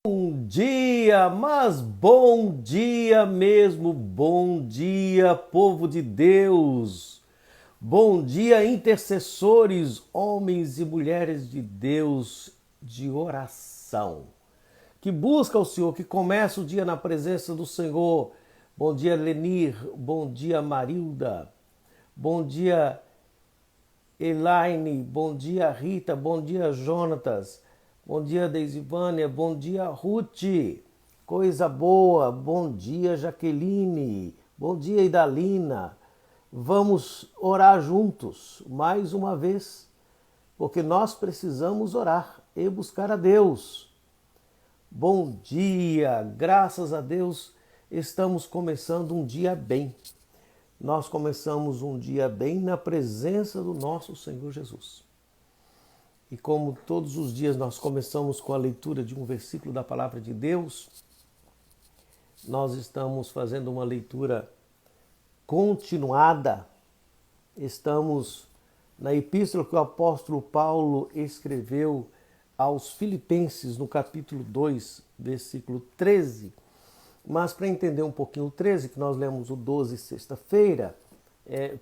Bom dia, mas bom dia mesmo, bom dia, povo de Deus, bom dia, intercessores, homens e mulheres de Deus de oração, que busca o Senhor, que começa o dia na presença do Senhor. Bom dia, Lenir, bom dia, Marilda, bom dia, Elaine, bom dia, Rita, bom dia, Jonatas, bom dia, Deisivânia, bom dia, Ruth, coisa boa, bom dia, Jaqueline, bom dia, Idalina. Vamos orar juntos, mais uma vez, porque nós precisamos orar e buscar a Deus. Bom dia, graças a Deus, estamos começando um dia bem. Nós começamos um dia bem na presença do nosso Senhor Jesus. E como todos os dias nós começamos com a leitura de um versículo da palavra de Deus, nós estamos fazendo uma leitura continuada. Estamos na epístola que o apóstolo Paulo escreveu aos Filipenses, no capítulo 2, versículo 13. Mas para entender um pouquinho o 13, que nós lemos o 12 sexta-feira,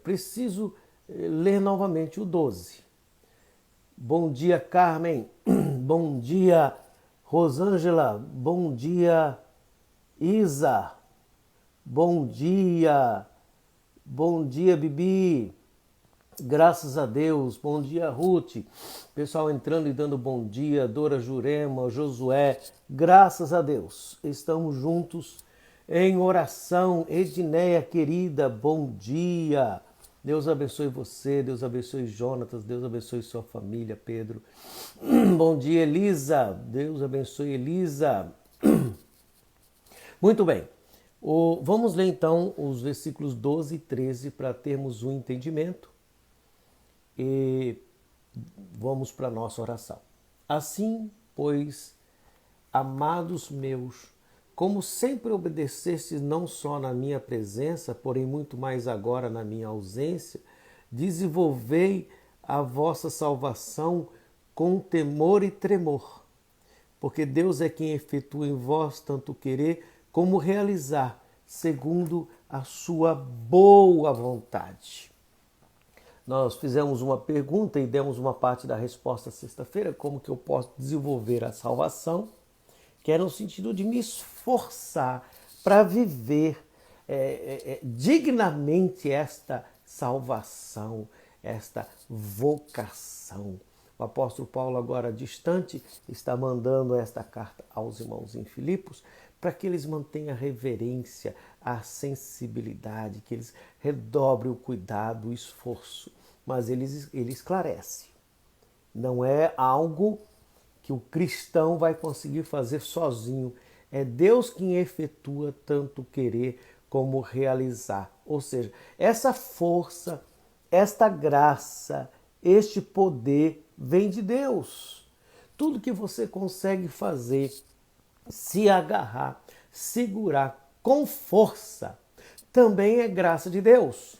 preciso ler novamente o 12. Bom dia, Carmen. Bom dia, Rosângela. Bom dia, Isa. Bom dia. Bom dia, Bibi. Graças a Deus. Bom dia, Ruth. Pessoal entrando e dando bom dia. Dora Jurema, Josué. Graças a Deus. Estamos juntos em oração. Edneia, querida, bom dia. Deus abençoe você, Deus abençoe Jonatas, Deus abençoe sua família, Pedro. Bom dia, Elisa. Deus abençoe, Elisa. Muito bem. Vamos ler então os versículos 12 e 13 para termos um entendimento. E vamos para a nossa oração. Assim, pois, amados meus, como sempre obedecestes não só na minha presença, porém muito mais agora na minha ausência, desenvolvei a vossa salvação com temor e tremor, porque Deus é quem efetua em vós tanto querer como realizar, segundo a sua boa vontade. Nós fizemos uma pergunta e demos uma parte da resposta sexta-feira, como que eu posso desenvolver a salvação, que era no sentido de me esforçar para viver dignamente esta salvação, esta vocação. O apóstolo Paulo, agora distante, está mandando esta carta aos irmãos em Filipos para que eles mantenham a reverência, a sensibilidade, que eles redobrem o cuidado, o esforço. Mas ele esclarece. Não é algo que o cristão vai conseguir fazer sozinho. É Deus quem efetua tanto querer como realizar. Ou seja, essa força, esta graça, este poder vem de Deus. Tudo que você consegue fazer, se agarrar, segurar com força, também é graça de Deus.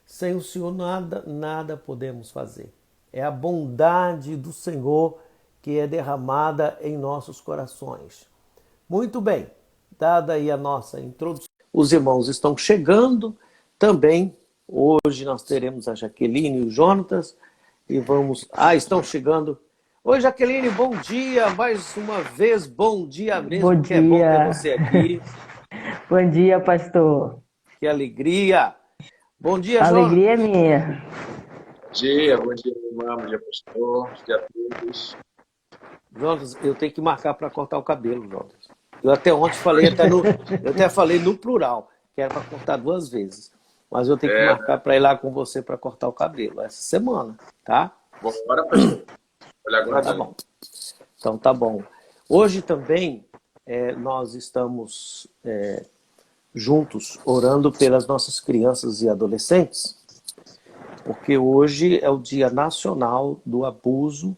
Sem o Senhor nada podemos fazer. É a bondade do Senhor que é derramada em nossos corações. Muito bem, dada aí a nossa introdução, os irmãos estão chegando também. Hoje nós teremos a Jaqueline e o Jonatas e vamos... estão chegando. Oi, Jaqueline, bom dia, mais uma vez, bom dia mesmo, Bom que é bom ter dia. você aqui. Bom dia, pastor. Que alegria. Bom dia, A Jonatas. alegria é minha. Bom dia, irmã, bom dia, pastor, bom dia a todos. Jonatas, eu tenho que marcar para cortar o cabelo, Jonatas. Eu até ontem falei, eu até falei no plural, que era para cortar 2 vezes. Mas eu tenho que marcar para ir lá com você para cortar o cabelo essa semana, tá? Bora, pastor. Olha agora. Tá bom. Então tá bom. Hoje também nós estamos juntos orando pelas nossas crianças e adolescentes, porque hoje é o Dia Nacional do Abuso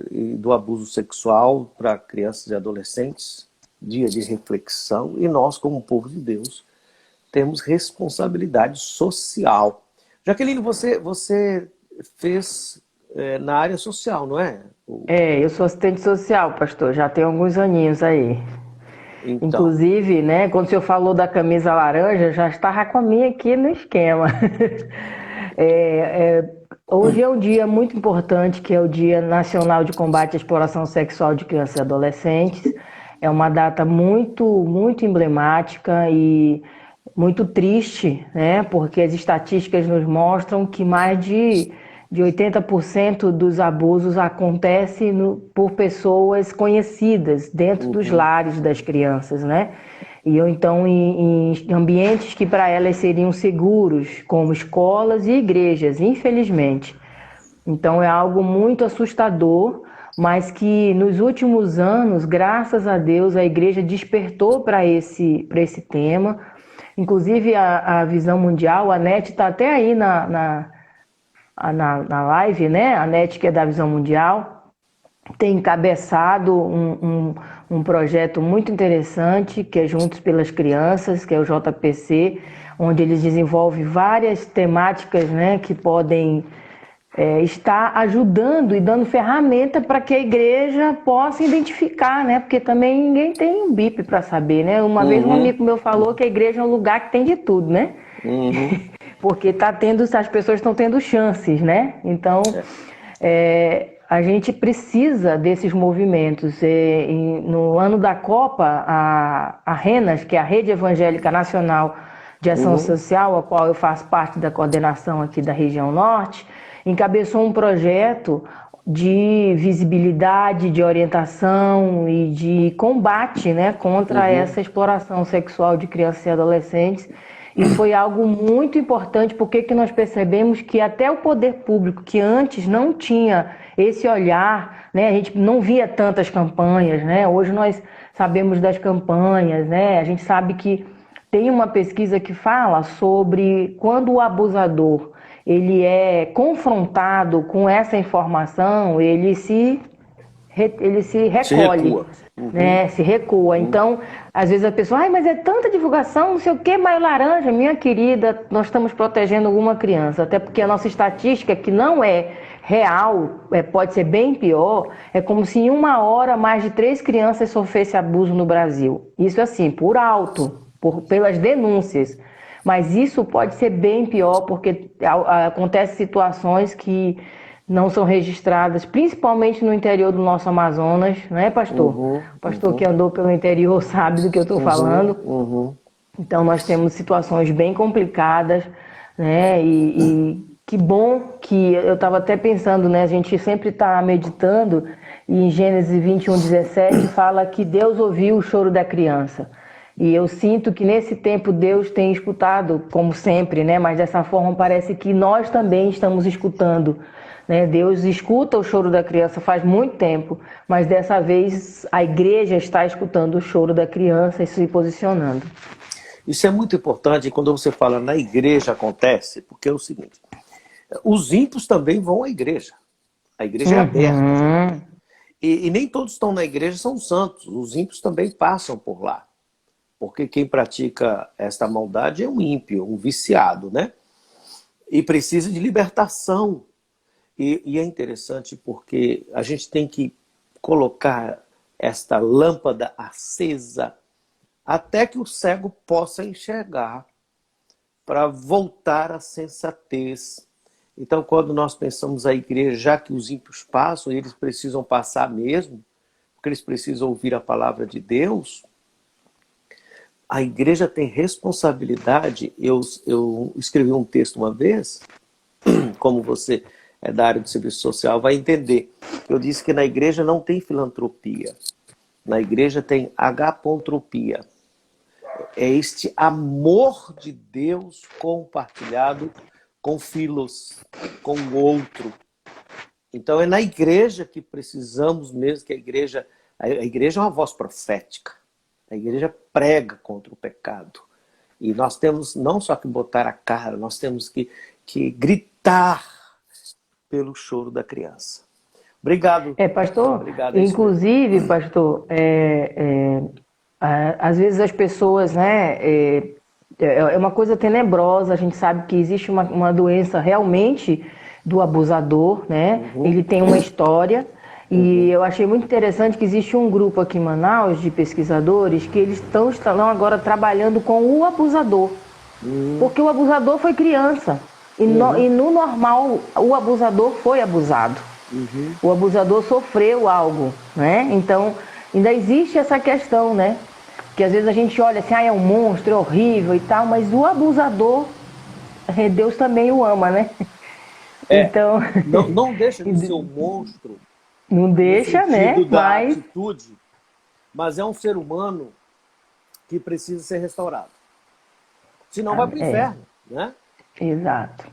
e do abuso sexual para crianças e adolescentes, dia de reflexão, e nós, como povo de Deus, temos responsabilidade social. Jaqueline, você fez na área social, não é? Eu sou assistente social, pastor, já tem alguns aninhos aí. Então, Inclusive, né, quando o senhor falou da camisa laranja, já estava com a minha aqui no esquema. Hoje é um dia muito importante, que é o Dia Nacional de Combate à Exploração Sexual de Crianças e Adolescentes. É uma data muito, muito emblemática e muito triste, né? Porque as estatísticas nos mostram que mais de 80% dos abusos acontecem por pessoas conhecidas dentro dos lares das crianças, né? E ou então em ambientes que para elas seriam seguros, como escolas e igrejas, infelizmente. Então é algo muito assustador, mas que nos últimos anos, graças a Deus, a igreja despertou para esse tema. Inclusive a Visão Mundial, a NET está até aí na live, né? A NET, que é da Visão Mundial, tem encabeçado um projeto muito interessante, que é Juntos pelas Crianças, que é o JPC, onde eles desenvolvem várias temáticas, né, que podem estar ajudando e dando ferramenta para que a igreja possa identificar, né? Porque também ninguém tem um bip para saber, né? Uma vez um amigo meu falou que a igreja é um lugar que tem de tudo, né? Porque as pessoas estão tendo chances, né? Então, a gente precisa desses movimentos. No ano da Copa, a RENAS, que é a Rede Evangélica Nacional de Ação Social, a qual eu faço parte da coordenação aqui da região norte, encabeçou um projeto de visibilidade, de orientação e de combate, né, contra essa exploração sexual de crianças e adolescentes. E foi algo muito importante, porque que nós percebemos que até o poder público, que antes não tinha esse olhar, né, a gente não via tantas campanhas, né, hoje nós sabemos das campanhas, né, a gente sabe que tem uma pesquisa que fala sobre quando o abusador ele é confrontado com essa informação, ele se recolhe, recua. né? Se recua. Então, às vezes a pessoa, mas é tanta divulgação, não sei o que, maio laranja, minha querida, nós estamos protegendo alguma criança, até porque a nossa estatística, que não é real, pode ser bem pior, é como se em uma hora mais de 3 crianças sofressem abuso no Brasil. Isso assim, por alto, pelas denúncias. Mas isso pode ser bem pior, porque acontecem situações que não são registradas, principalmente no interior do nosso Amazonas, não é, pastor? Pastor que andou pelo interior sabe do que eu estou falando. Então, nós temos situações bem complicadas, né? E que bom que eu estava até pensando, né? A gente sempre está meditando, e em Gênesis 21:17 fala que Deus ouviu o choro da criança. E eu sinto que nesse tempo Deus tem escutado, como sempre, né? Mas dessa forma parece que nós também estamos escutando, né? Deus escuta o choro da criança faz muito tempo, mas dessa vez a igreja está escutando o choro da criança e se posicionando. Isso é muito importante quando você fala na igreja acontece, porque é o seguinte, os ímpios também vão à igreja. A igreja é aberta. E nem todos que estão na igreja são santos. Os ímpios também passam por lá. Porque quem pratica esta maldade é um ímpio, um viciado, né? E precisa de libertação. E é interessante porque a gente tem que colocar esta lâmpada acesa até que o cego possa enxergar, para voltar à sensatez. Então, quando nós pensamos a igreja, já que os ímpios passam, e eles precisam passar mesmo, porque eles precisam ouvir a palavra de Deus, a igreja tem responsabilidade. Eu escrevi um texto uma vez, como você é da área do serviço social, vai entender. Eu disse que na igreja não tem filantropia. Na igreja tem agapontropia. É este amor de Deus compartilhado com filhos, com o outro. Então é na igreja que precisamos mesmo que a igreja é uma voz profética. A igreja prega contra o pecado. E nós temos não só que botar a cara, nós temos que gritar pelo choro da criança. Obrigado. Pastor, Obrigado, inclusive, pastor, às vezes as pessoas, né, é uma coisa tenebrosa, a gente sabe que existe uma doença realmente do abusador, né? Ele tem uma história. E eu achei muito interessante que existe um grupo aqui em Manaus de pesquisadores que eles estão agora trabalhando com o abusador. Porque o abusador foi criança. E no normal, o abusador foi abusado. O abusador sofreu algo, né? Então, ainda existe essa questão, né? Que às vezes a gente olha assim, é um monstro, é horrível e tal, mas o abusador, Deus também o ama, né? Então, não deixa de ser um monstro não no deixa, né? sentido da Mas atitude, mas é um ser humano que precisa ser restaurado. Senão vai para o inferno, né? Exato.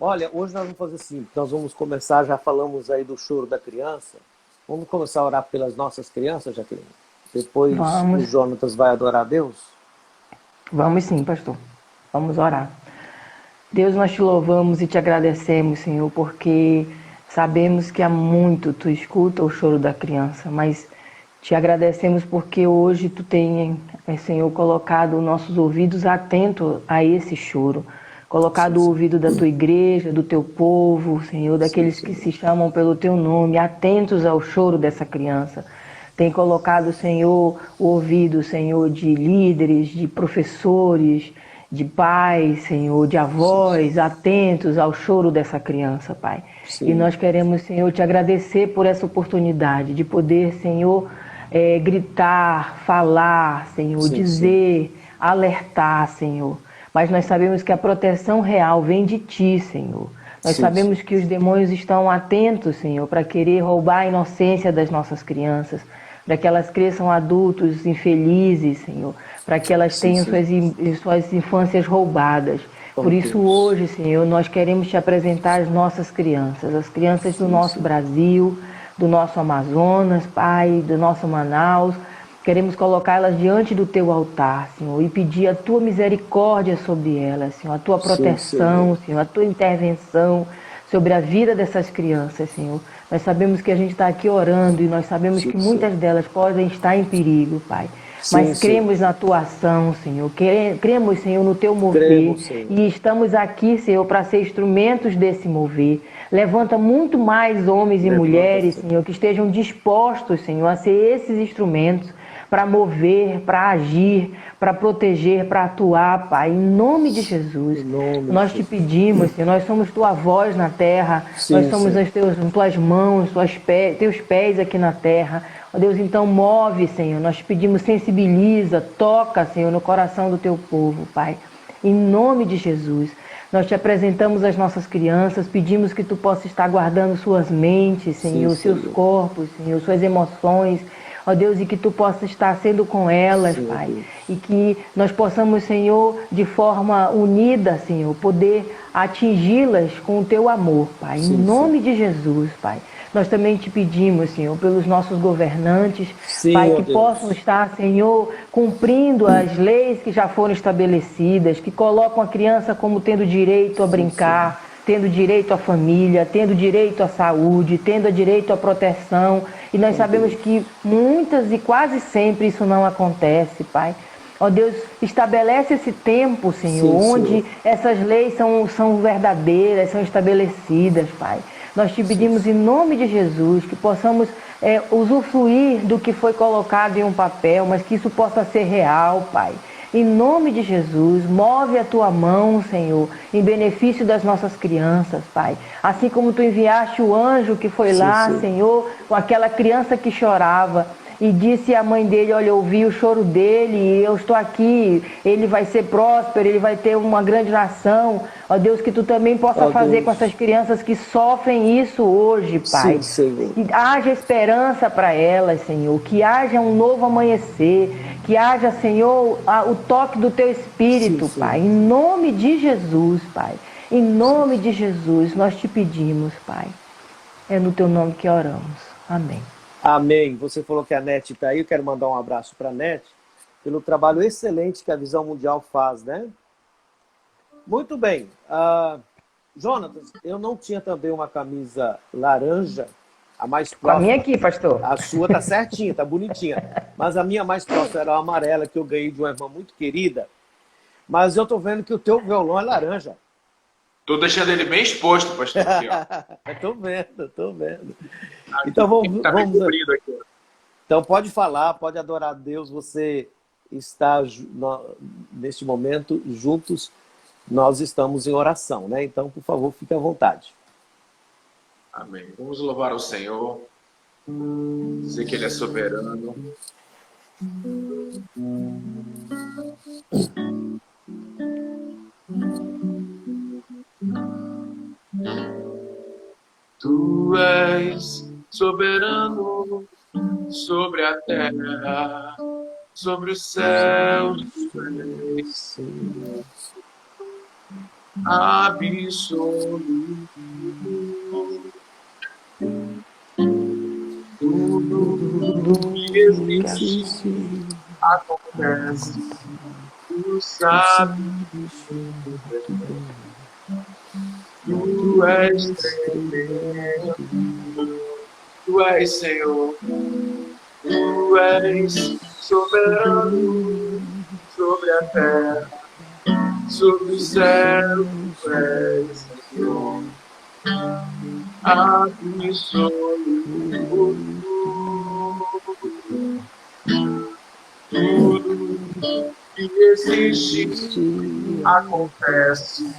Olha, hoje nós vamos fazer assim, nós vamos começar, já falamos aí do choro da criança, vamos começar a orar pelas nossas crianças, Jaqueline? Depois o Jonatas vai adorar a Deus? Vamos sim, pastor. Vamos orar. Deus, nós te louvamos e te agradecemos, Senhor, porque sabemos que há muito tu escuta o choro da criança, mas te agradecemos porque hoje tu tem, Senhor, colocado nossos ouvidos atentos a esse choro, colocado o ouvido da tua igreja, do teu povo, Senhor, daqueles que se chamam pelo teu nome, atentos ao choro dessa criança. Tem colocado, Senhor, o ouvido, Senhor, de líderes, de professores, de pais, Senhor, de avós, atentos ao choro dessa criança, Pai. Sim. E nós queremos, Senhor, te agradecer por essa oportunidade de poder, Senhor, gritar, falar, Senhor, dizer, alertar, Senhor. Mas nós sabemos que a proteção real vem de Ti, Senhor. Nós sabemos que os demônios estão atentos, Senhor, para querer roubar a inocência das nossas crianças, para que elas cresçam adultos infelizes, Senhor, para que elas tenham suas infâncias roubadas. Por isso hoje, Senhor, nós queremos te apresentar as nossas crianças, as crianças do nosso Brasil, do nosso Amazonas, Pai, do nosso Manaus. Queremos colocá-las diante do teu altar, Senhor, e pedir a tua misericórdia sobre elas, Senhor, a tua proteção, Senhor, a tua intervenção sobre a vida dessas crianças, Senhor. Nós sabemos que a gente está aqui orando e nós sabemos que muitas delas podem estar em perigo, Pai. Mas cremos na tua ação, Senhor. Cremos, Senhor, no teu mover. E estamos aqui, Senhor, para ser instrumentos desse mover. Levanta muito mais homens e mulheres, Senhor, que estejam dispostos, Senhor, a ser esses instrumentos para mover, para agir, para proteger, para atuar, Pai, em nome de Jesus. Nós te pedimos, Senhor, nós somos tua voz na terra, nós somos as tuas mãos, teus pés aqui na terra. Ó Deus, então move, Senhor, nós te pedimos, sensibiliza, toca, Senhor, no coração do teu povo, Pai, em nome de Jesus. Nós te apresentamos as nossas crianças, pedimos que tu possa estar guardando suas mentes, Senhor, seus corpos, Senhor, suas emoções, ó Deus, e que tu possa estar sendo com elas, Pai, e que nós possamos, Senhor, de forma unida, Senhor, poder atingi-las com o teu amor, Pai, em nome de Jesus, Pai. Nós também te pedimos, Senhor, pelos nossos governantes, Pai, que possam estar, Senhor, cumprindo as leis que já foram estabelecidas, que colocam a criança como tendo direito a brincar, tendo direito à família, tendo direito à saúde, tendo direito à proteção. E nós sabemos que muitas e quase sempre isso não acontece, Pai. Ó Deus, estabelece esse tempo, Senhor, onde essas leis são verdadeiras, são estabelecidas, Pai. Nós te pedimos em nome de Jesus que possamos usufruir do que foi colocado em um papel, mas que isso possa ser real, Pai. Em nome de Jesus, move a tua mão, Senhor, em benefício das nossas crianças, Pai. Assim como tu enviaste o anjo que foi lá, Senhor, com aquela criança que chorava e disse à mãe dele, olha, eu ouvi o choro dele e eu estou aqui, ele vai ser próspero, ele vai ter uma grande nação. Ó Deus, que tu também possa fazer com essas crianças que sofrem isso hoje, Pai. Que haja esperança para elas, Senhor, que haja um novo amanhecer, que haja, Senhor, o toque do teu Espírito, Pai, em nome de Jesus, Pai. Em nome de Jesus, nós te pedimos, Pai. É no teu nome que oramos. Amém. Amém. Você falou que a NET está aí. Eu quero mandar um abraço para a NET pelo trabalho excelente que a Visão Mundial faz, né? Muito bem. Jonatas, eu não tinha também uma camisa laranja, a mais próxima. Com a minha aqui, pastor. A sua tá certinha, tá bonitinha. Mas a minha mais próxima era a amarela, que eu ganhei de uma irmã muito querida. Mas eu tô vendo que o teu violão é laranja. Tô deixando ele bem exposto, pastor, aqui, ó. Tô vendo, tô vendo. Aqui, Então tá me vamos. cobrindo aqui, ó. Então pode falar, pode adorar a Deus. Você está neste momento juntos. Nós estamos em oração, né? Então, por favor, fique à vontade. Amém. Vamos louvar ao Senhor, dizer que Ele é soberano. Tu és soberano sobre a terra, sobre os céus, tu és absoluto. Tudo que existe acontece. Tu sabes, tu és tremendo, tu és Senhor, tu és soberano sobre a terra, sobre o céu, tu és Senhor, absoluto. Tudo que existe acontece.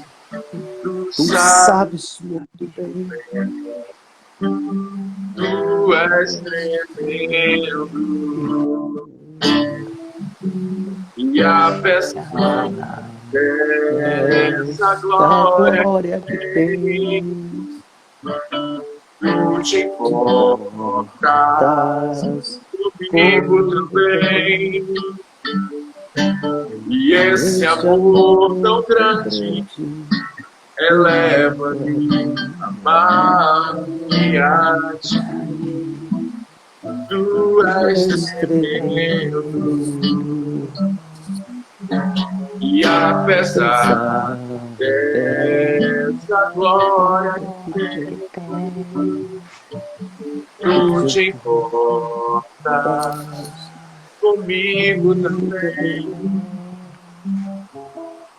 Tu sabes muito bem. Tu és tremendo. E apesar dessa glória que tem, tu te importas comigo também. E esse amor tão grande eleva-me a amar-me a ti. Tu és tremendo. E apesar dessa glória que tem, tu te importas comigo também.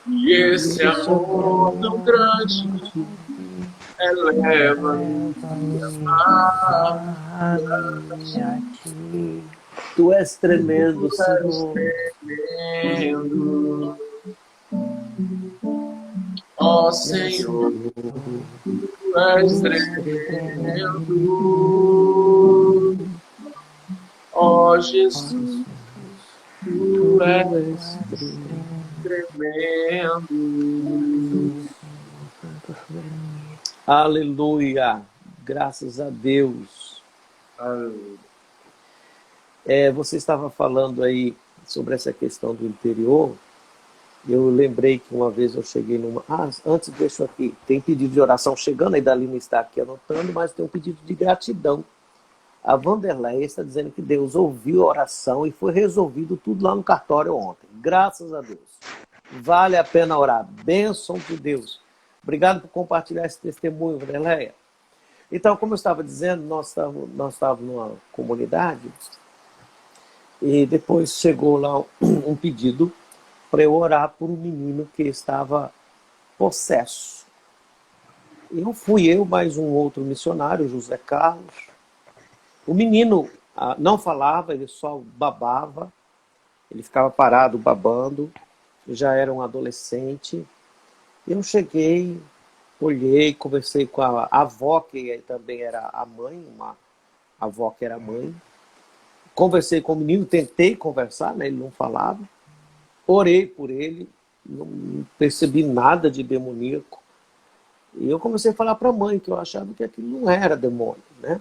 E esse amor tão grande eleva-me a ti. Tu és tremendo, Senhor. Tu és tremendo. Ó Senhor, tu és tremendo. Ó Jesus, tu és tremendo. Aleluia. Graças a Deus. Aleluia. Você estava falando aí sobre essa questão do interior. Eu lembrei que uma vez eu cheguei numa... antes deixa aqui. Tem pedido de oração chegando, aí Dali não está aqui anotando, mas tem um pedido de gratidão. A Vanderlei está dizendo que Deus ouviu a oração e foi resolvido tudo lá no cartório ontem. Graças a Deus. Vale a pena orar. Bênção de Deus. Obrigado por compartilhar esse testemunho, Vanderlei. Então, como eu estava dizendo, nós estávamos numa comunidade e depois chegou lá um pedido para eu orar por um menino que estava possesso. Eu, mais um outro missionário, José Carlos. O menino não falava, ele só babava, ele ficava parado babando, já era um adolescente. Eu cheguei, olhei, conversei com a avó, que também era a mãe, uma avó que era mãe. Conversei com o menino, tentei conversar, né? Ele não falava. Orei por ele, não percebi nada de demoníaco. E eu comecei a falar para a mãe que eu achava que aquilo não era demônio, né?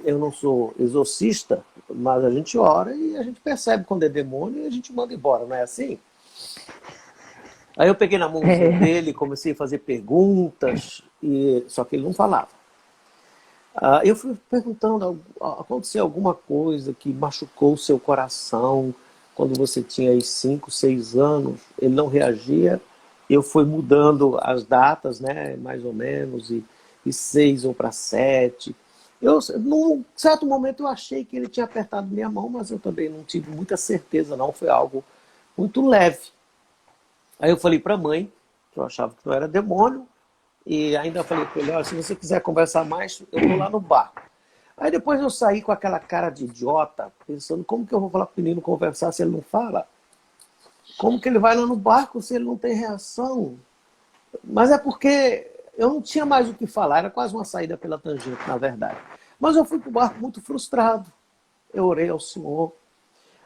Eu não sou exorcista, mas a gente ora e a gente percebe quando é demônio e a gente manda embora, não é assim? Aí eu peguei na mãozinha dele, comecei a fazer perguntas, só que ele não falava. Eu fui perguntando, aconteceu alguma coisa que machucou o seu coração quando você tinha aí 5, 6 anos? Ele não reagia. Eu fui mudando as datas, né, mais ou menos, e 6 ou para 7. Num certo momento eu achei que ele tinha apertado minha mão, mas eu também não tive muita certeza, não. Foi algo muito leve. Aí eu falei para a mãe, que eu achava que não era demônio, E ainda falei para ele, olha, se você quiser conversar mais, eu vou lá no barco. Aí depois eu saí com aquela cara de idiota, pensando, como que eu vou falar para o menino conversar se ele não fala? Como que ele vai lá no barco se ele não tem reação? Mas é porque eu não tinha mais o que falar, era quase uma saída pela tangente, na verdade. Mas eu fui para o barco muito frustrado. Eu orei ao Senhor.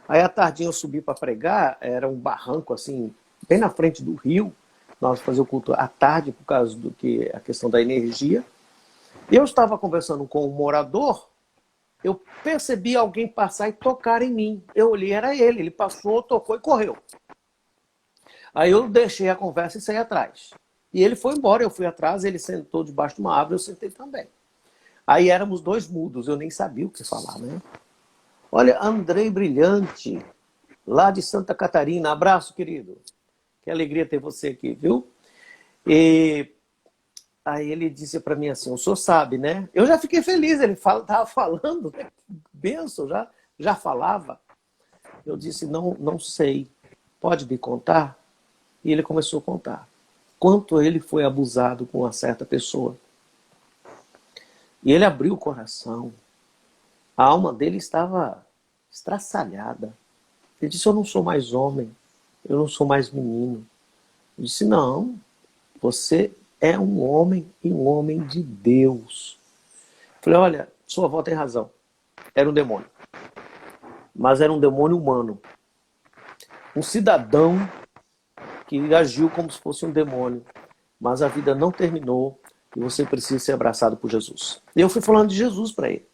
Aí à tardinha eu subi para pregar, era um barranco assim, bem na frente do rio. Nós fazíamos o culto à tarde por causa do que a questão da energia. Eu estava conversando com um morador, eu percebi alguém passar e tocar em mim. Eu olhei, era ele. Ele passou, tocou e correu. Aí eu deixei a conversa e saí atrás. E ele foi embora, eu fui atrás, ele sentou debaixo de uma árvore, eu sentei também. Aí éramos dois mudos, eu nem sabia o que falar, né? Olha, Andrei Brilhante, lá de Santa Catarina. Abraço, querido. Que alegria ter você aqui, viu? E aí ele disse para mim assim, o senhor sabe, né? Eu já fiquei feliz, ele estava falando, né? Benção, já falava. Eu disse, não sei, pode me contar? E ele começou a contar. Quanto ele foi abusado com uma certa pessoa. E ele abriu o coração. A alma dele estava estraçalhada. Ele disse, eu não sou mais homem, eu não sou mais menino. Eu disse, não, você é um homem e um homem de Deus. Eu falei, olha, sua avó tem razão. Era um demônio. Mas era um demônio humano. Um cidadão que agiu como se fosse um demônio. Mas a vida não terminou e você precisa ser abraçado por Jesus. E eu fui falando de Jesus para ele.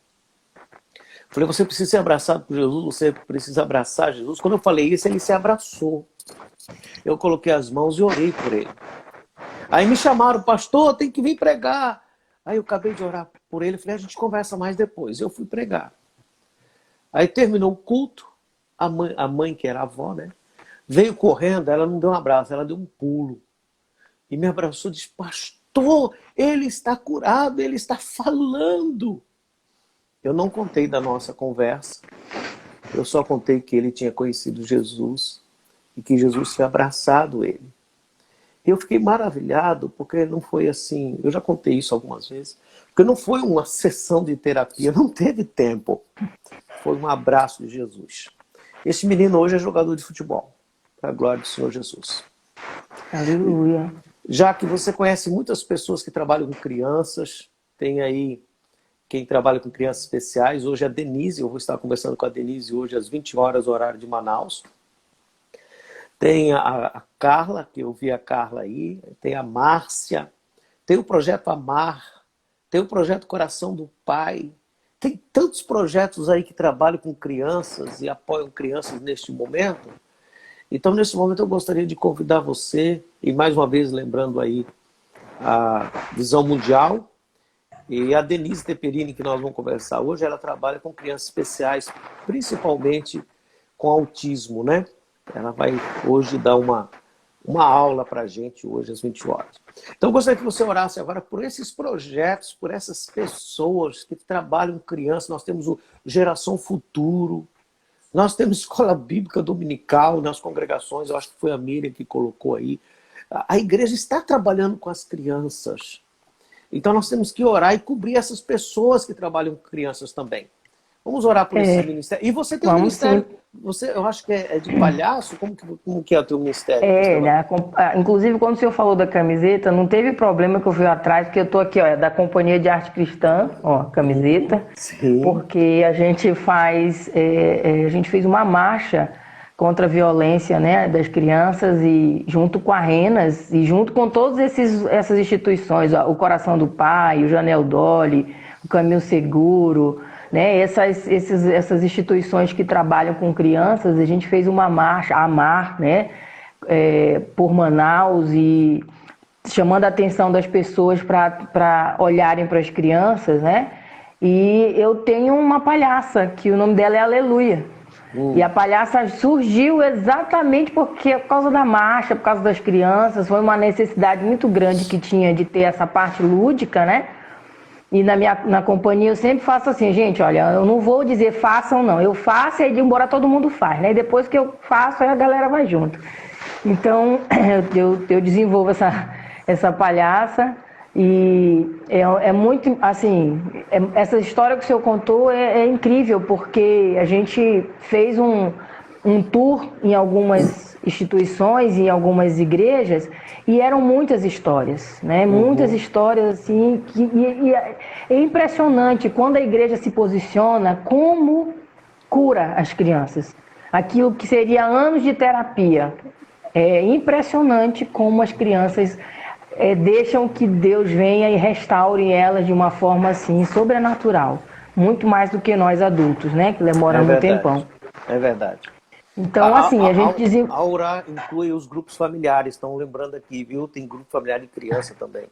Falei, você precisa ser abraçado por Jesus, você precisa abraçar Jesus. Quando eu falei isso, ele se abraçou. Eu coloquei as mãos e orei por ele. Aí me chamaram, pastor, tem que vir pregar. Aí eu acabei de orar por ele, falei, a gente conversa mais depois. Eu fui pregar. Aí terminou o culto, a mãe que era a avó, né? Veio correndo, ela não deu um abraço, ela deu um pulo. E me abraçou e disse, pastor, ele está curado, ele está falando. Eu não contei da nossa conversa, eu só contei que ele tinha conhecido Jesus e que Jesus tinha abraçado ele. Eu fiquei maravilhado, porque não foi assim, eu já contei isso algumas vezes, porque não foi uma sessão de terapia, não teve tempo. Foi um abraço de Jesus. Esse menino hoje é jogador de futebol, para a glória do Senhor Jesus. Aleluia. Já que você conhece muitas pessoas que trabalham com crianças, tem aí quem trabalha com crianças especiais. Hoje é a Denise, eu vou estar conversando com a Denise hoje às 20 horas, horário de Manaus. Tem a Carla, que eu vi a Carla aí, tem a Márcia, tem o projeto Amar, tem o projeto Coração do Pai. Tem tantos projetos aí que trabalham com crianças e apoiam crianças neste momento. Então, nesse momento, eu gostaria de convidar você, e mais uma vez lembrando aí a Visão Mundial, e a Denise Teperini, que nós vamos conversar hoje, ela trabalha com crianças especiais, principalmente com autismo, né? Ela vai hoje dar uma aula para a gente, hoje às 20 horas. Então, eu gostaria que você orasse agora por esses projetos, por essas pessoas que trabalham com crianças. Nós temos o Geração Futuro, nós temos escola bíblica dominical nas congregações, eu acho que foi a Miriam que colocou aí. A igreja está trabalhando com as crianças. Então nós temos que orar e cobrir essas pessoas que trabalham com crianças também. Vamos orar por esse ministério. E você tem um ministério, eu acho que é de palhaço? Como que é o teu ministério? Inclusive quando o senhor falou da camiseta, não teve problema que eu fui atrás, porque eu tô aqui, ó, é da Companhia de Arte Cristã, ó, camiseta. Sim. Porque a gente fez uma marcha contra a violência, né, das crianças, e junto com a Renas e junto com todas essas instituições, ó, o Coração do Pai, o Janel Dolly, o Caminho Seguro, né, essas instituições que trabalham com crianças. A gente fez uma marcha, Amar, né, por Manaus, e chamando a atenção das pessoas para olharem para as crianças, né. E eu tenho uma palhaça, que o nome dela é Aleluia. E a palhaça surgiu exatamente por causa da marcha, por causa das crianças. Foi uma necessidade muito grande que tinha de ter essa parte lúdica, né? E na companhia eu sempre faço assim, gente, olha, eu não vou dizer façam, não. Eu faço e embora todo mundo faz, né? E depois que eu faço, aí a galera vai junto. Então, eu desenvolvo essa palhaça. É muito, assim, essa história que o senhor contou é incrível, porque a gente fez um tour em algumas instituições, em algumas igrejas, e eram muitas histórias, né? Muitas histórias, assim, é impressionante quando a igreja se posiciona como cura as crianças. Aquilo que seria anos de terapia. É impressionante como as crianças deixam que Deus venha e restaure elas de uma forma assim sobrenatural, muito mais do que nós adultos, né, que demoramos um tempão. É verdade. Então, assim, a gente dizia... A orar inclui os grupos familiares, estão lembrando aqui, viu? Tem grupo familiar de criança também.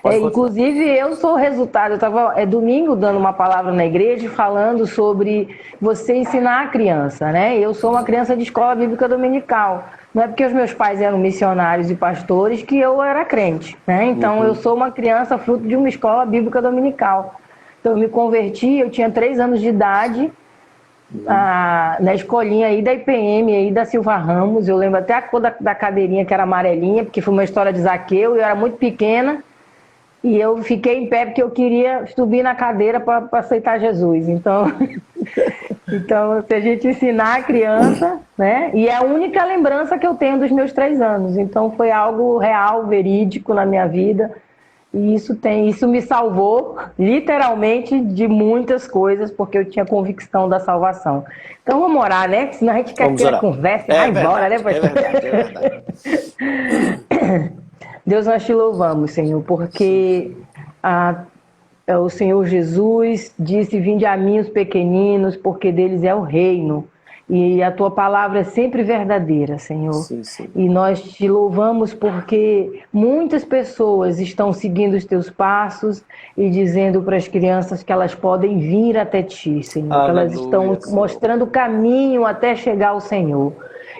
Inclusive, eu sou o resultado. Eu estava domingo dando uma palavra na igreja falando sobre você ensinar a criança, né? Eu sou uma criança de escola bíblica dominical. Não é porque os meus pais eram missionários e pastores que eu era crente, né? Então, eu sou uma criança fruto de uma escola bíblica dominical. Então, eu me converti, eu tinha 3 anos de idade, na escolinha aí da IPM, aí da Silva Ramos. Eu lembro até a cor da cadeirinha, que era amarelinha, porque foi uma história de Zaqueu, eu era muito pequena. E eu fiquei em pé porque eu queria subir na cadeira para aceitar Jesus. Então, se a gente ensinar a criança, né? E é a única lembrança que eu tenho dos meus 3 anos. Então, foi algo real, verídico na minha vida. E isso me salvou, literalmente, de muitas coisas, porque eu tinha convicção da salvação. Então, vamos orar, né? Senão a gente quer que a conversa e vai embora, né, pastor? É verdade. Deus, nós te louvamos, Senhor, porque o Senhor Jesus disse: vinde a mim os pequeninos, porque deles é o reino. E a tua palavra é sempre verdadeira, Senhor. Sim, sim. E nós te louvamos porque muitas pessoas estão seguindo os teus passos e dizendo para as crianças que elas podem vir até ti, Senhor. Que elas estão mostrando o caminho até chegar ao Senhor.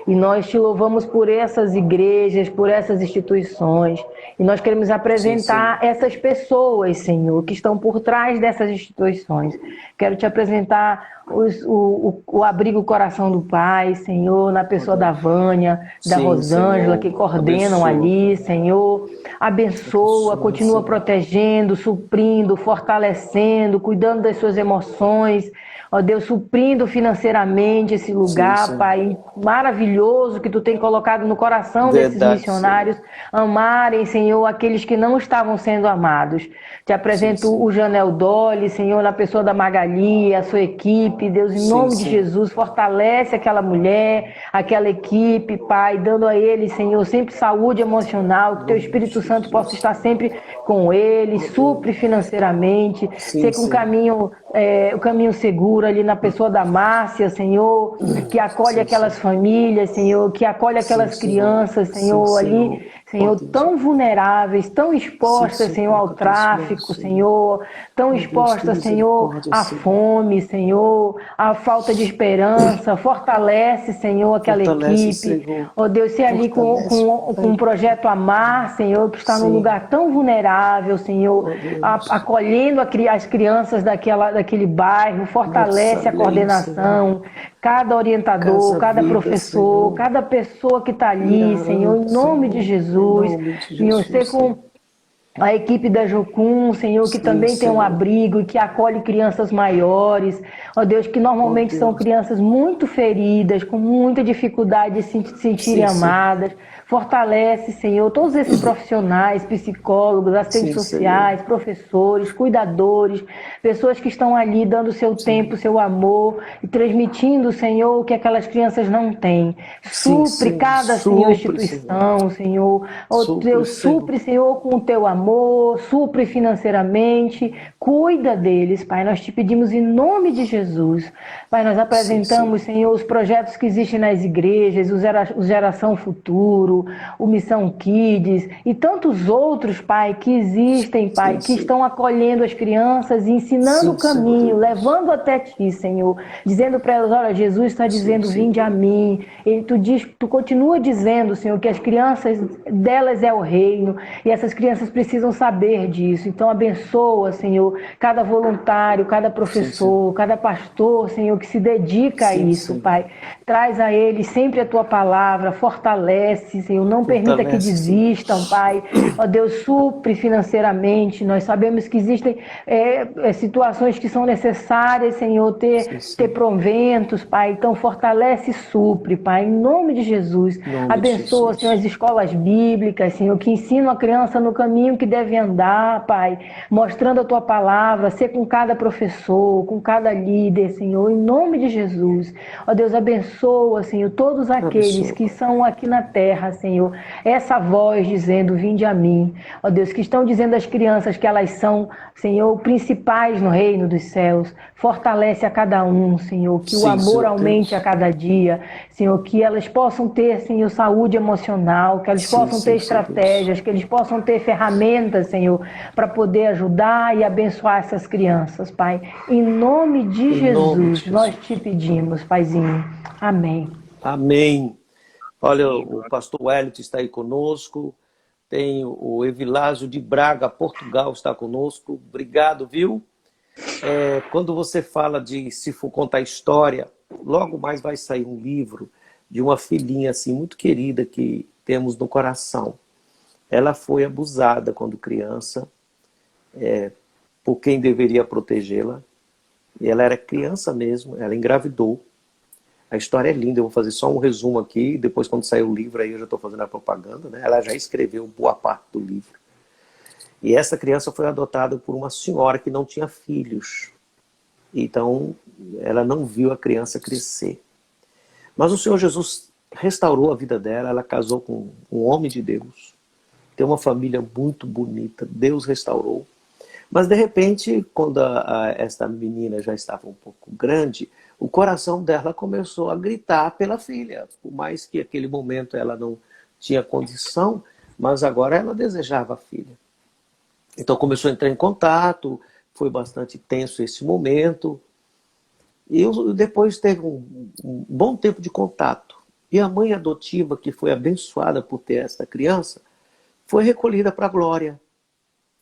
E nós te louvamos por essas igrejas, por essas instituições. E nós queremos apresentar essas pessoas, Senhor, que estão por trás dessas instituições. Quero te apresentar o Abrigo Coração do Pai, Senhor, na pessoa da Vânia, da Rosângela, que coordenam ali, Senhor. Abençoa, continua protegendo, suprindo, fortalecendo, cuidando das suas emoções. Ó Deus, suprindo financeiramente esse lugar, Pai, maravilhoso que Tu tem colocado no coração desses missionários, amarem, Senhor, aqueles que não estavam sendo amados. Te apresento o Janel Dolly, Senhor, na pessoa da Magali, a sua equipe, Deus, em nome de Jesus, fortalece aquela mulher, aquela equipe, Pai, dando a eles, Senhor, sempre saúde emocional, que Teu Espírito Santo possa estar sempre com eles, supre financeiramente, ser com o caminho seguro ali na pessoa da Márcia, Senhor, que acolhe aquelas famílias, Senhor, que acolhe aquelas crianças, Senhor, ali, Senhor, tão vulneráveis, tão expostas, Senhor, ao tráfico, Senhor, tão expostas, Senhor, à fome, Senhor, à falta de esperança. Fortalece, Senhor, aquela equipe. Ó Deus, se ali com um projeto Amar, Senhor, que está num lugar tão vulnerável, Senhor, acolhendo as crianças daquele bairro, fortalece a coordenação, cada orientador, cada professor, cada pessoa que está ali, Senhor, em nome de Jesus. Senhor, ser com a equipe da Jocum, Senhor, que também tem um abrigo e que acolhe crianças maiores, ó Deus, que normalmente são crianças muito feridas, com muita dificuldade de se sentirem amadas. Fortalece, Senhor, todos esses profissionais, psicólogos, assistentes sociais, professores, cuidadores, pessoas que estão ali dando seu tempo, seu amor e transmitindo, Senhor, o que aquelas crianças não têm. Supre cada, Senhor, instituição, Senhor. Ó Deus, supre, Senhor, com o teu amor, supre financeiramente, cuida deles, Pai. Nós te pedimos em nome de Jesus. Pai, nós apresentamos, Senhor, os projetos que existem nas igrejas, o Geração Futuro, o Missão Kids e tantos outros, Pai, que existem, Pai, que estão acolhendo as crianças e ensinando o caminho, levando até Ti, Senhor, dizendo para elas: olha, Jesus está dizendo, vinde a mim. E Tu continua dizendo, Senhor, que as crianças delas é o reino e essas crianças precisam precisam saber disso. Então, abençoa, Senhor, cada voluntário, cada professor, cada pastor, Senhor, que se dedica a isso, Pai. Traz a eles sempre a Tua palavra, fortalece, Senhor, não permita que desistam, Pai. Ó Deus, supre financeiramente. Nós sabemos que existem situações que são necessárias, Senhor, ter proventos, Pai. Então, fortalece e supre, Pai, em nome de Jesus. Abençoa, Senhor, as escolas bíblicas, Senhor, que ensinam a criança no caminho que deve andar, Pai, mostrando a Tua palavra, ser com cada professor, com cada líder, Senhor, em nome de Jesus. Ó Deus, abençoa, Senhor, todos aqueles que são aqui na terra, Senhor, essa voz dizendo, vinde a mim. Ó Deus, que estão dizendo às crianças que elas são, Senhor, principais no reino dos céus. Fortalece a cada um, Senhor, que o amor aumente a cada dia, Senhor, que elas possam ter, Senhor, saúde emocional, que elas possam ter estratégias, que eles possam ter ferramentas, Senhor, para poder ajudar e abençoar essas crianças, Pai. Em nome de Jesus, nós te pedimos, Paizinho. Amém. Amém. Olha, o pastor Wellington está aí conosco, tem o Evilásio de Braga, Portugal, está conosco. Obrigado, viu? Quando você fala de se for contar história, logo mais vai sair um livro de uma filhinha assim muito querida que temos no coração. Ela foi abusada quando criança, por quem deveria protegê-la. E ela era criança mesmo, ela engravidou. A história é linda, eu vou fazer só um resumo aqui, depois quando sair o livro aí eu já estou fazendo a propaganda, né? Ela já escreveu boa parte do livro. E essa criança foi adotada por uma senhora que não tinha filhos. Então, ela não viu a criança crescer. Mas o Senhor Jesus restaurou a vida dela, ela casou com um homem de Deus. Tem uma família muito bonita, Deus restaurou. Mas, de repente, quando esta menina já estava um pouco grande, o coração dela começou a gritar pela filha. Por mais que naquele momento ela não tinha condição, mas agora ela desejava a filha. Então começou a entrar em contato, foi bastante tenso esse momento. E depois teve um bom tempo de contato. E a mãe adotiva, que foi abençoada por ter esta criança, foi recolhida para a glória.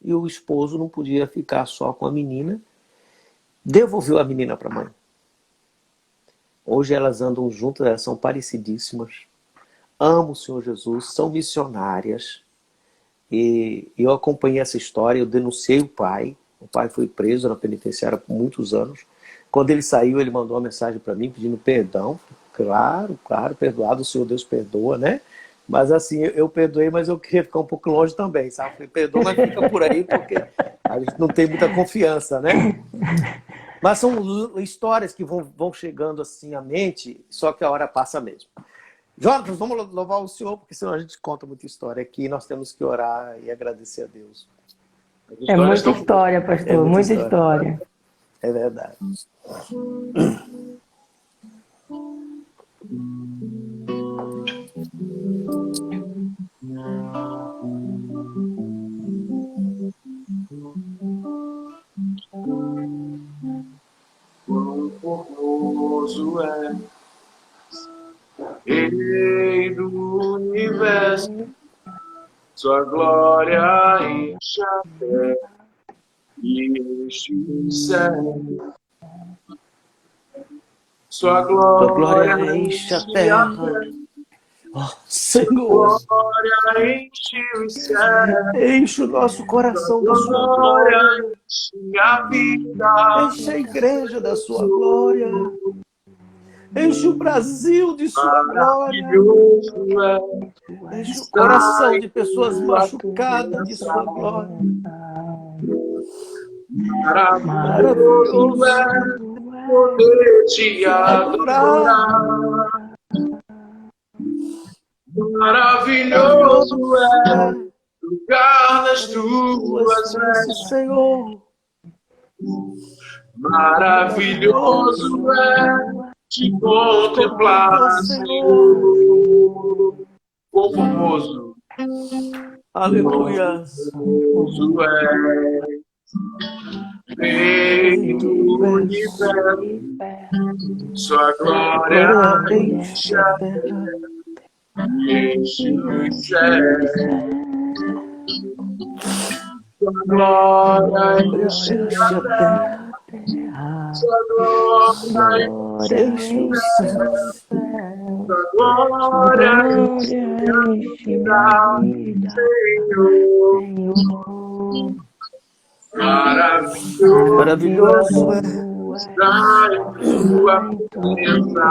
E o esposo não podia ficar só com a menina, devolveu a menina para a mãe. Hoje elas andam juntas, elas são parecidíssimas. Amam o Senhor Jesus, são missionárias. E eu acompanhei essa história, eu denunciei o pai foi preso na penitenciária por muitos anos. Quando ele saiu, ele mandou uma mensagem para mim pedindo perdão. Claro, perdoado, o Senhor Deus perdoa, né? Mas assim, eu perdoei, mas eu queria ficar um pouco longe também, sabe? Falei, perdoa, mas fica por aí, porque a gente não tem muita confiança, né? Mas são histórias que vão chegando assim à mente, só que a hora passa mesmo. Jonas, vamos louvar o Senhor, porque senão a gente conta muita história aqui, nós temos que orar e agradecer a Deus. É muita história, pastor, muita história. É verdade. Quão formoso é, Rei do universo, sua glória enche a terra e enche o céu. Sua glória enche a terra. Oh, Senhor, Glória enche o céu. enche o nosso coração da sua glória. Enche a vida. Enche a igreja da sua glória. Enche o Brasil de sua glória. Enche o coração de pessoas machucadas de sua glória. Maravilhoso é poder te adorar. Maravilhoso é lugar nas tuas vestes, Senhor. Maravilhoso é te contemplar, Senhor. Quão formoso. Aleluia. Formoso é Rei do universo, sua glória enche a terra, enche o céu. glória Enche a terra, sua glória enche o céu. sua glória Enche minha vida, Senhor. Senhor. Maravilhoso Maravilhoso é estar em tua presença.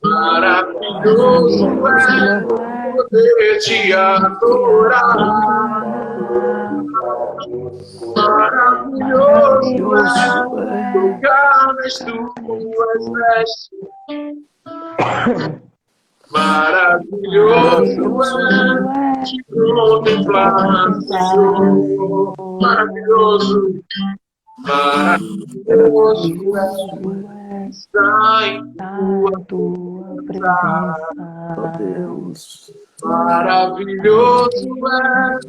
Maravilhoso é poder te adorar. Maravilhoso é tocar nas tuas vestes. Maravilhoso é te contemplar, Senhor. Maravilhoso. Maravilhoso é estar em tua presença. oh Deus. Maravilhoso é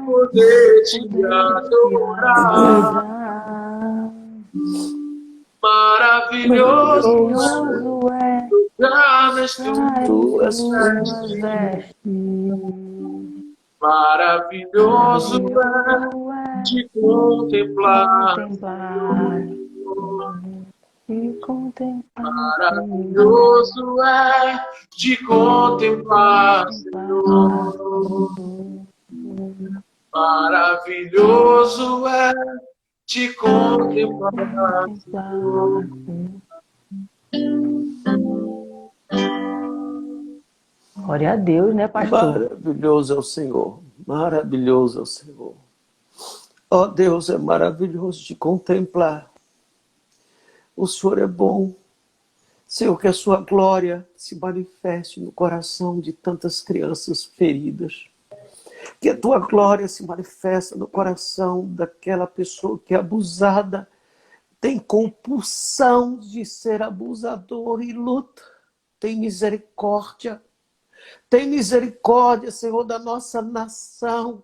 poder te adorar. Maravilhoso é tocar nas tuas vestes. Maravilhoso é te contemplar. Maravilhoso é te contemplar, Senhor. Maravilhoso é te contemplar, Senhor. Glória a Deus, né, pastor? Maravilhoso é o Senhor. Maravilhoso é o Senhor. Ó Deus, é maravilhoso te contemplar. O Senhor é bom. Senhor, que a sua glória se manifeste no coração de tantas crianças feridas. Que a tua glória se manifeste no coração daquela pessoa que é abusada, tem compulsão de ser abusador e luta. Tem misericórdia. Tem misericórdia, Senhor, da nossa nação.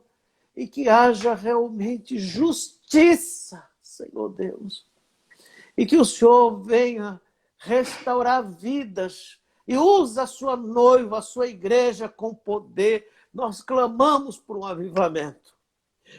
E que haja realmente justiça, Senhor Deus. E que o Senhor venha restaurar vidas e usa a sua noiva, a sua igreja com poder. Nós clamamos por um avivamento.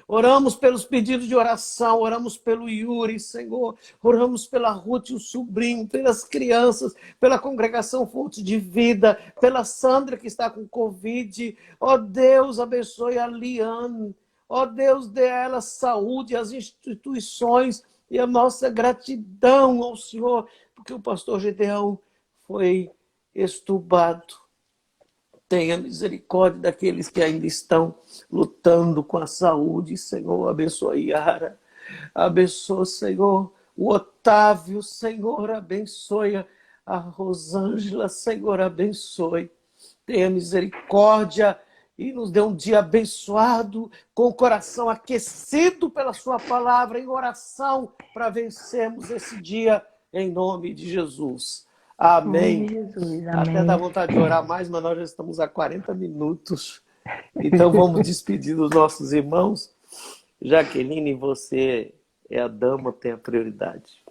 Oramos pelos pedidos de oração, oramos pelo Yuri, Senhor. Oramos pela Ruth e o sobrinho, pelas crianças, pela congregação Fonte de Vida, pela Sandra que está com Covid. Ó Deus, abençoe a Liane. Ó Deus, dê a ela saúde, as instituições e a nossa gratidão ao Senhor, porque o pastor Gedeão foi estubado. Tenha misericórdia daqueles que ainda estão lutando com a saúde, Senhor. Abençoe Yara. Abençoe, Senhor, o Otávio, Senhor. Abençoe a Rosângela, Senhor. Abençoe. Tenha misericórdia e nos dê um dia abençoado, com o coração aquecido pela sua palavra, em oração, para vencermos esse dia, em nome de Jesus. Amém. Jesus, Até amém. dá vontade de orar mais, mas nós já estamos há 40 minutos. Então vamos despedir dos nossos irmãos. Jaqueline, você é a dama, tem a prioridade.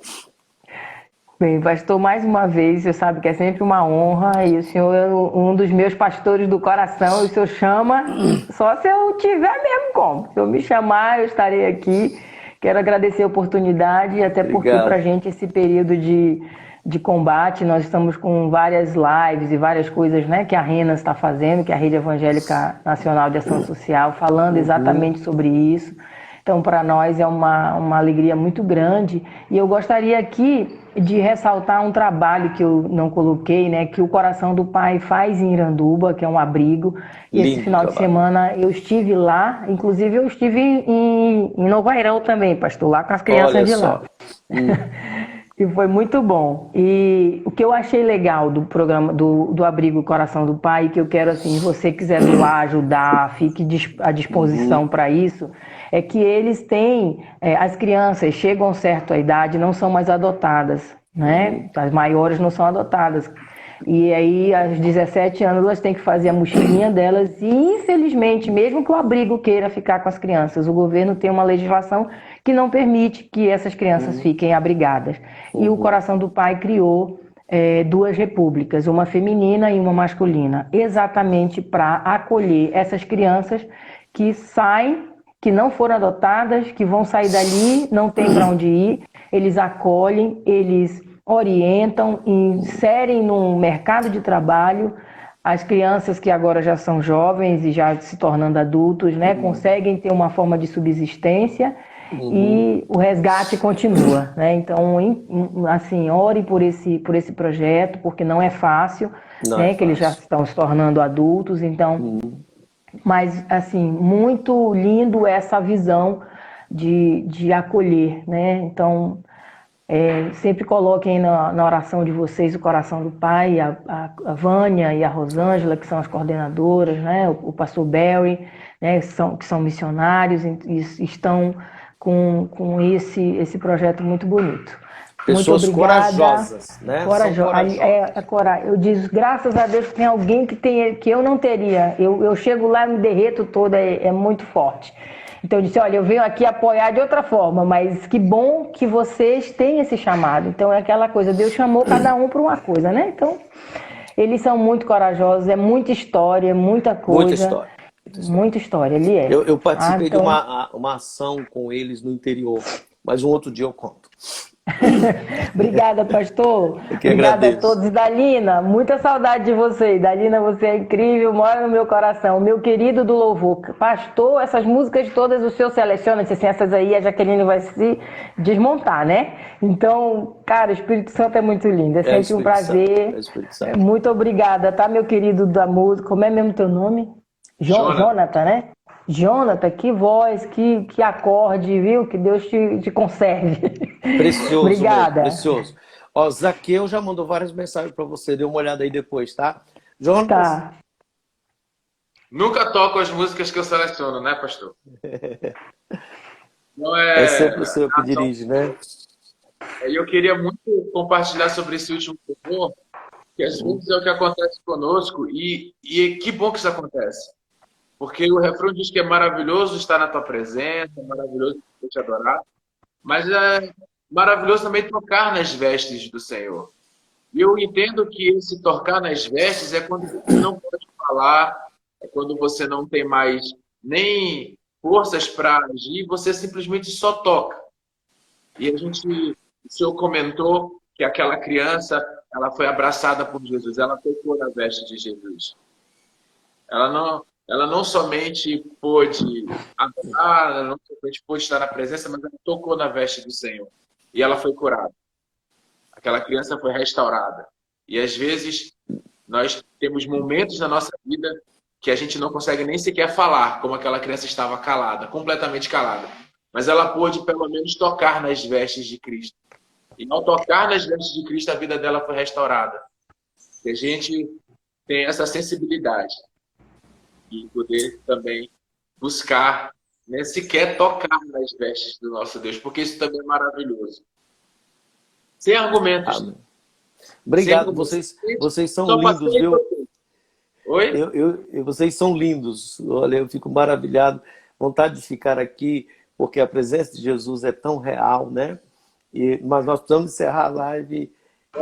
Bem, pastor, mais uma vez, você sabe que é sempre uma honra, e o senhor é um dos meus pastores do coração, e o senhor chama, só se eu tiver mesmo como. Se eu me chamar, eu estarei aqui. Quero agradecer a oportunidade, até porque para a gente esse período de combate, nós estamos com várias lives e várias coisas, né, que a RENAS está fazendo, que é a Rede Evangélica Nacional de Ação Social, falando exatamente sobre isso. Então, para nós é uma alegria muito grande. E eu gostaria aqui de ressaltar um trabalho que eu não coloquei, né, que o Coração do Pai faz em Iranduba, que é um abrigo. E esse final de semana eu estive lá, inclusive eu estive em Novairão também, pastor, lá com as crianças de lá. E foi muito bom. E o que eu achei legal do programa do Abrigo Coração do Pai, que eu quero, assim, se você quiser doar, ajudar, fique à disposição para isso, é que eles têm, as crianças chegam a certa idade, não são mais adotadas, né? As maiores não são adotadas. E aí, às 17 anos, elas têm que fazer a mochilinha delas e, infelizmente, mesmo que o abrigo queira ficar com as crianças, o governo tem uma legislação que não permite que essas crianças fiquem abrigadas. E o Coração do Pai criou duas repúblicas, uma feminina e uma masculina, exatamente para acolher essas crianças que saem, que não foram adotadas, que vão sair dali, não tem para onde ir, eles acolhem, eles orientam, inserem no mercado de trabalho. As crianças que agora já são jovens e já se tornando adultos, né, conseguem ter uma forma de subsistência e o resgate continua, né? Então, assim, ore por esse projeto, porque não é fácil, né, que eles já estão se tornando adultos, então, mas, assim, muito lindo essa visão de acolher, né? Então, sempre coloquem na oração de vocês o coração do Pai, a Vânia e a Rosângela, que são as coordenadoras, né? O pastor Barry, né? Que são missionários e estão com esse projeto muito bonito. Pessoas muito obrigada. Corajosas, né? Eu digo, graças a Deus que tem alguém que eu não teria. Eu chego lá e me derreto toda, é muito forte. Então eu disse, olha, eu venho aqui apoiar de outra forma, mas que bom que vocês têm esse chamado. Então é aquela coisa, Deus chamou cada um para uma coisa, né? Então, eles são muito corajosos, é muita história, muita coisa. Muita história. Muita história, ele é. Eu participei de uma ação com eles no interior, mas um outro dia eu conto. Obrigada, pastor. Obrigada a todos. E Dalina, muita saudade de você. Dalina, você é incrível, mora no meu coração. Meu querido do louvor. Pastor, essas músicas todas o senhor seleciona, assim, essas aí a Jaqueline vai se desmontar, né? Então, cara, o Espírito Santo é muito lindo. É sempre um prazer. Muito obrigada, tá, meu querido da música? Como é mesmo teu nome? Jonathan, né? Jonathan, que voz, que acorde, viu? Que Deus te conserve. Precioso, obrigada. Precioso. Ó, Zaqueu já mandou várias mensagens para você, dê uma olhada aí depois, tá? Jonathan? Tá. Nunca toco as músicas que eu seleciono, né, pastor? Não é sempre o senhor que dirige, né? Eu queria muito compartilhar sobre esse último louvor, que às vezes é o que acontece conosco, e que bom que isso acontece. Porque o refrão diz que é maravilhoso estar na tua presença, é maravilhoso te adorar, mas é maravilhoso também tocar nas vestes do Senhor. E eu entendo que esse tocar nas vestes é quando você não pode falar, é quando você não tem mais nem forças para agir, você simplesmente só toca. E o senhor comentou que aquela criança, ela foi abraçada por Jesus, ela tocou na veste de Jesus. Ela não somente pôde adorar, ela não somente pôde estar na presença, mas ela tocou na veste do Senhor. E ela foi curada. Aquela criança foi restaurada. E às vezes nós temos momentos na nossa vida que a gente não consegue nem sequer falar, como aquela criança estava calada, completamente calada. Mas ela pôde pelo menos tocar nas vestes de Cristo. E ao tocar nas vestes de Cristo, a vida dela foi restaurada. E a gente tem essa sensibilidade e poder também buscar, né, sequer tocar nas vestes do nosso Deus, porque isso também é maravilhoso. Sem argumentos. Amém. Obrigado, vocês são lindos, viu? Oi? Vocês são lindos. Olha, eu fico maravilhado, vontade de ficar aqui, porque a presença de Jesus é tão real, né? Mas nós precisamos encerrar a live.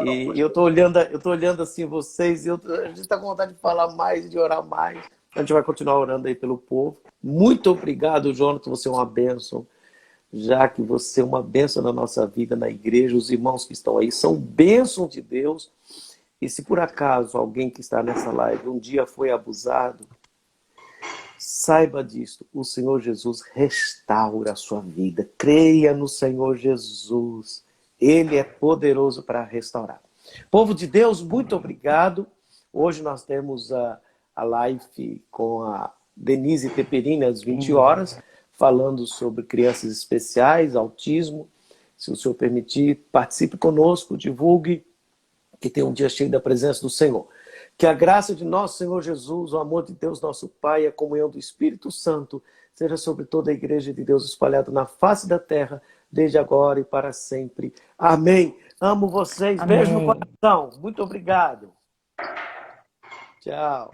E eu estou olhando assim vocês, e a gente está com vontade de falar mais, de orar mais. A gente vai continuar orando aí pelo povo. Muito obrigado, Jonathan, você é uma bênção. Já que você é uma bênção na nossa vida, na igreja, os irmãos que estão aí são bênçãos de Deus. E se por acaso alguém que está nessa live um dia foi abusado, saiba disso, o Senhor Jesus restaura a sua vida. Creia no Senhor Jesus. Ele é poderoso para restaurar. Povo de Deus, muito obrigado. Hoje nós temos a live com a Denise Teperini às 20 horas, falando sobre crianças especiais, autismo. Se o Senhor permitir, participe conosco, divulgue, que tem um dia cheio da presença do Senhor. Que a graça de nosso Senhor Jesus, o amor de Deus nosso Pai e a comunhão do Espírito Santo seja sobre toda a igreja de Deus espalhada na face da terra, desde agora e para sempre. Amém. Amo vocês. Amém. Beijo no coração. Muito obrigado. Tchau.